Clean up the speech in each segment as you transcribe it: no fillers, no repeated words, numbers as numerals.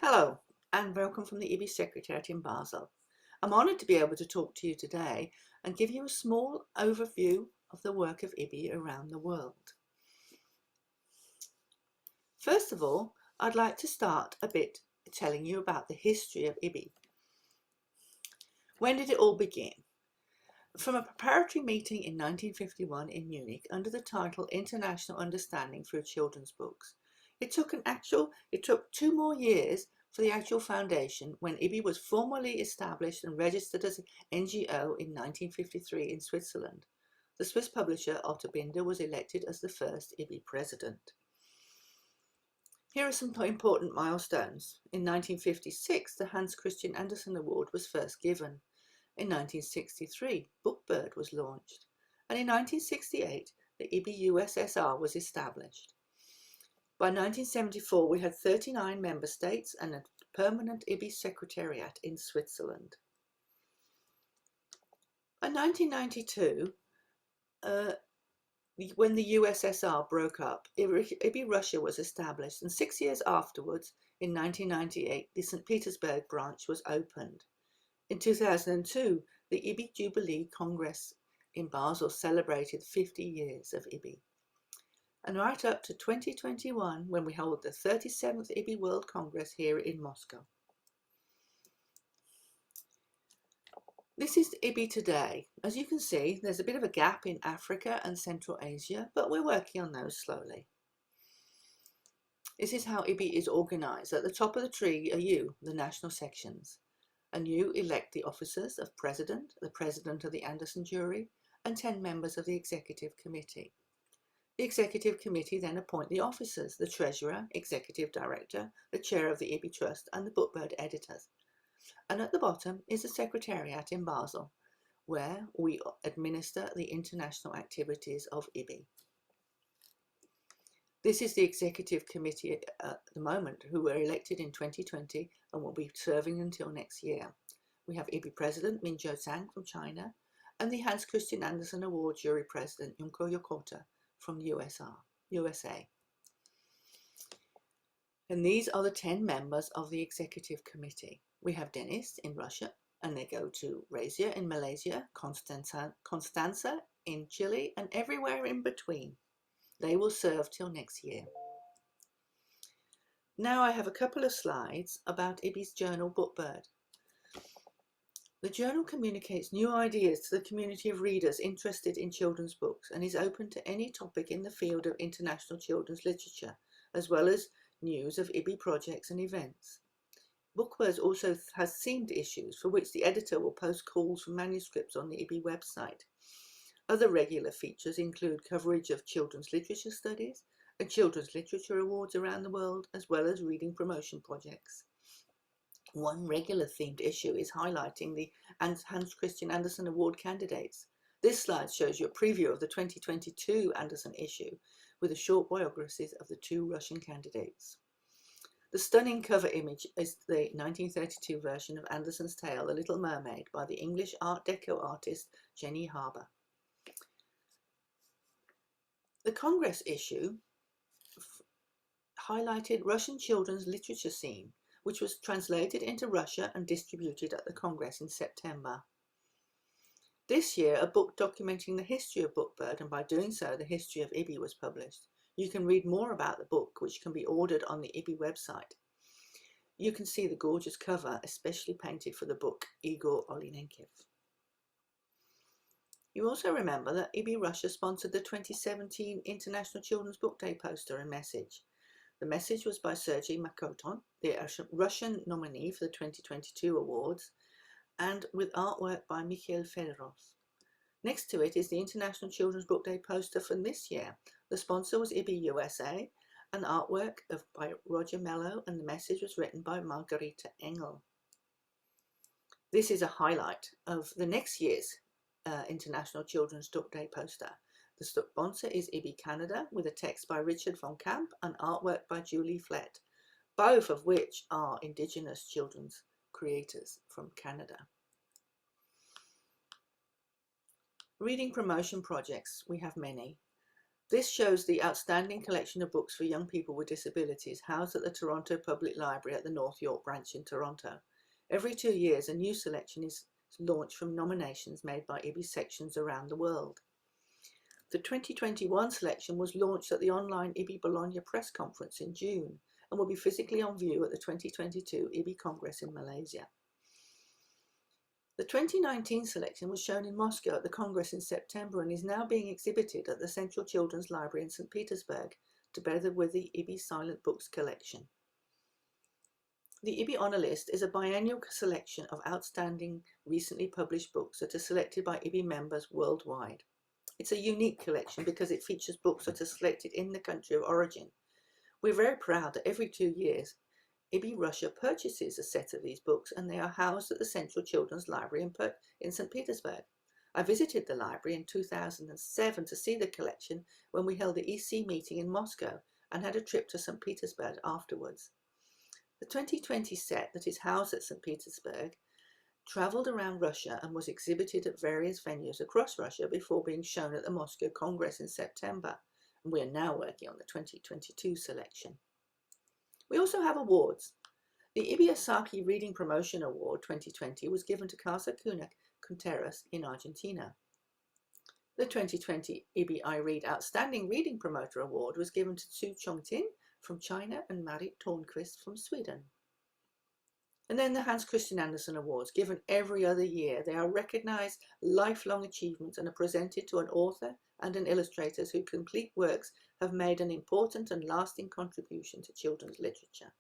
Hello and welcome from the Ebby Secretariat in Basel. I'm honoured to be able to talk to you today and give you a small overview of the work of Ebby around the world. First of all, I'd like to start a bit telling you about the history of Ebby. When did it all begin? From a preparatory meeting in 1951 in Munich under the title International Understanding Through Children's Books. It took 2 more years for the actual foundation when Ebby was formally established and registered as an NGO in 1953 in Switzerland. The Swiss publisher Otto Binder was elected as the first Ebby president. Here are some important milestones. In 1956, the Hans Christian Andersen Award was first given. In 1963, Bookbird was launched. And in 1968, the Ebby USSR was established. By 1974, we had 39 member states and a permanent Ebby Secretariat in Switzerland. By 1992, when the USSR broke up, Ebby Russia was established, and 6 years afterwards, in 1998, the St. Petersburg branch was opened. In 2002, the Ebby Jubilee Congress in Basel celebrated 50 years of Ebby. And right up to 2021, when we hold the 37th Ebby World Congress here in Moscow. This is Ebby today. As you can see, there's a bit of a gap in Africa and Central Asia, but we're working on those slowly. This is how Ebby is organised. At the top of the tree are you, the national sections, and you elect the officers of president, the president of the Andersen jury, and 10 members of the executive committee. The executive committee then appoint the officers, the treasurer, executive director, the chair of the Ebby Trust, and the Bookbird editors. And at the bottom is the secretariat in Basel, where we administer the international activities of Ebby. This is the executive committee at the moment, who were elected in 2020 and will be serving until next year. We have Ebby President Minzhou Zhang from China and the Hans Christian Andersen Award Jury President Junko Yokota from USA. And these are the 10 members of the executive committee. We have Denis in Russia, and they go to Razia in Malaysia, Constanza in Chile, and everywhere in between. They will serve till next year. Now I have a couple of slides about Ebby's journal Bookbird. The journal communicates new ideas to the community of readers interested in children's books and is open to any topic in the field of international children's literature, as well as news of Ebby projects and events. Bookbird also has themed issues for which the editor will post calls for manuscripts on the Ebby website. Other regular features include coverage of children's literature studies and children's literature awards around the world, as well as reading promotion projects. One regular themed issue is highlighting the Hans Christian Andersen Award candidates. This slide shows you a preview of the 2022 Andersen issue with the short biographies of the 2 Russian candidates. The stunning cover image is the 1932 version of Andersen's tale, The Little Mermaid, by the English Art Deco artist Jenny Harbour. The Congress issue highlighted Russian children's literature scene, which was translated into Russia and distributed at the Congress in September. This year, a book documenting the history of Bookbird, and by doing so, the history of Ebby, was published. You can read more about the book, which can be ordered on the Ebby website. You can see the gorgeous cover, especially painted for the book, Igor Olenenkiv. You also remember that Ebby Russia sponsored the 2017 International Children's Book Day poster and message. The message was by Sergei Makoton, the Russian nominee for the 2022 awards, and with artwork by Mikhail Fedorov. Next to it is the International Children's Book Day poster from this year. The sponsor was Ebby USA, and artwork by Roger Mello, and the message was written by Margarita Engel. This is a highlight of the next year's International Children's Book Day poster. The sponsor is Ebby Canada, with a text by Richard von Camp and artwork by Julie Flett, both of which are Indigenous children's creators from Canada. Reading promotion projects, we have many. This shows the outstanding collection of books for young people with disabilities housed at the Toronto Public Library at the North York branch in Toronto. Every 2 years, a new selection is launched from nominations made by Ibby sections around the world. The 2021 selection was launched at the online Ebby Bologna press conference in June and will be physically on view at the 2022 Ebby Congress in Malaysia. The 2019 selection was shown in Moscow at the Congress in September and is now being exhibited at the Central Children's Library in St. Petersburg, together with the Ebby Silent Books collection. The Ebby Honour List is a biennial selection of outstanding, recently published books that are selected by Ebby members worldwide. It's a unique collection because it features books that are selected in the country of origin. We're very proud that every 2 years, Ebby Russia purchases a set of these books and they are housed at the Central Children's Library in St. Petersburg. I visited the library in 2007 to see the collection when we held the EC meeting in Moscow and had a trip to St. Petersburg afterwards. The 2020 set that is housed at St. Petersburg travelled around Russia and was exhibited at various venues across Russia before being shown at the Moscow Congress in September, and we are now working on the 2022 selection. We also have awards. The Ebby Osaki Reading Promotion Award 2020 was given to Casa Cuna Contreras in Argentina. The 2020 Ebby I Read Outstanding Reading Promoter Award was given to Su Chongtin from China and Marit Tornquist from Sweden. And then the Hans Christian Andersen Awards, given every other year. They are recognised lifelong achievements and are presented to an author and an illustrator whose complete works have made an important and lasting contribution to children's literature.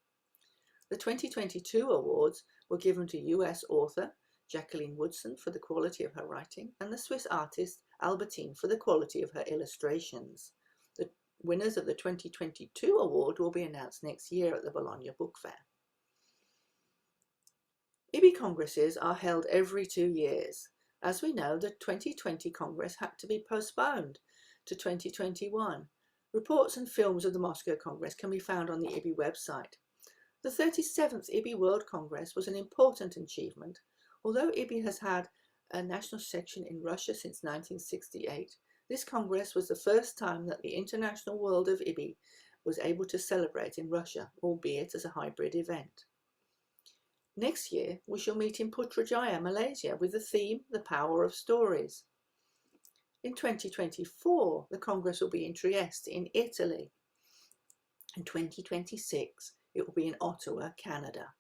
The 2022 awards were given to US author Jacqueline Woodson for the quality of her writing and the Swiss artist Albertine for the quality of her illustrations. The winners of the 2022 award will be announced next year at the Bologna Book Fair. Ebby Congresses are held every 2 years. As we know, the 2020 Congress had to be postponed to 2021. Reports and films of the Moscow Congress can be found on the Ebby website. The 37th Ebby World Congress was an important achievement. Although Ebby has had a national section in Russia since 1968, this Congress was the first time that the international world of Ebby was able to celebrate in Russia, albeit as a hybrid event. Next year, we shall meet in Putrajaya, Malaysia, with the theme, The Power of Stories. In 2024, the Congress will be in Trieste, in Italy. In 2026, it will be in Ottawa, Canada.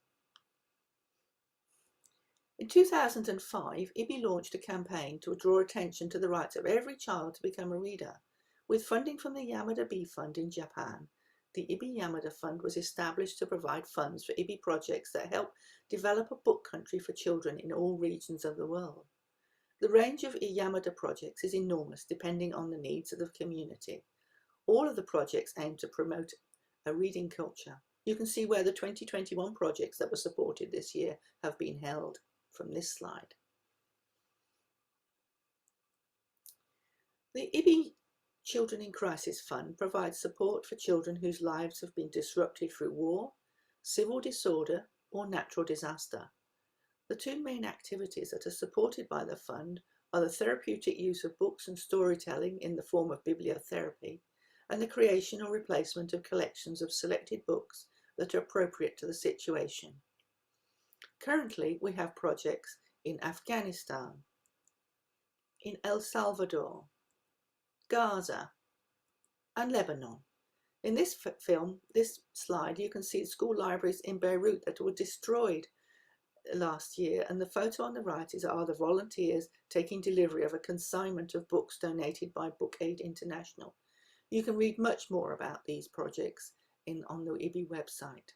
In 2005, Ebby launched a campaign to draw attention to the rights of every child to become a reader. With funding from the Yamada Bee Fund in Japan, the Ebby Yamada Fund was established to provide funds for Ebby projects that help develop a book country for children in all regions of the world. The range of Yamada projects is enormous, depending on the needs of the community. All of the projects aim to promote a reading culture. You can see where the 2021 projects that were supported this year have been held from this slide. The Ebby Children in Crisis Fund provides support for children whose lives have been disrupted through war, civil disorder, or natural disaster. The two main activities that are supported by the fund are the therapeutic use of books and storytelling in the form of bibliotherapy, and the creation or replacement of collections of selected books that are appropriate to the situation. Currently, we have projects in Afghanistan, in El Salvador, Gaza, and Lebanon. In this slide, you can see school libraries in Beirut that were destroyed last year, and the photo on the right are the volunteers taking delivery of a consignment of books donated by Book Aid International. You can read much more about these projects on the Ebby website.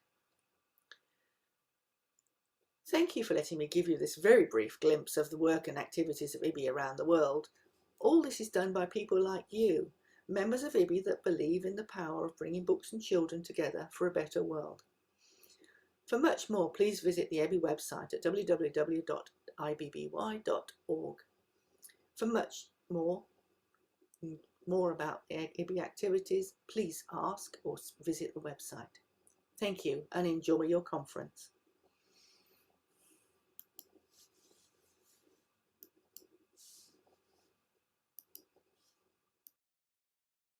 Thank you for letting me give you this very brief glimpse of the work and activities of Ebby around the world. All this is done by people like you, members of Ebby that believe in the power of bringing books and children together for a better world. For much more, please visit the Ebby website at www.ibby.org. For much more about the Ebby activities, please ask or visit the website. Thank you and enjoy your conference.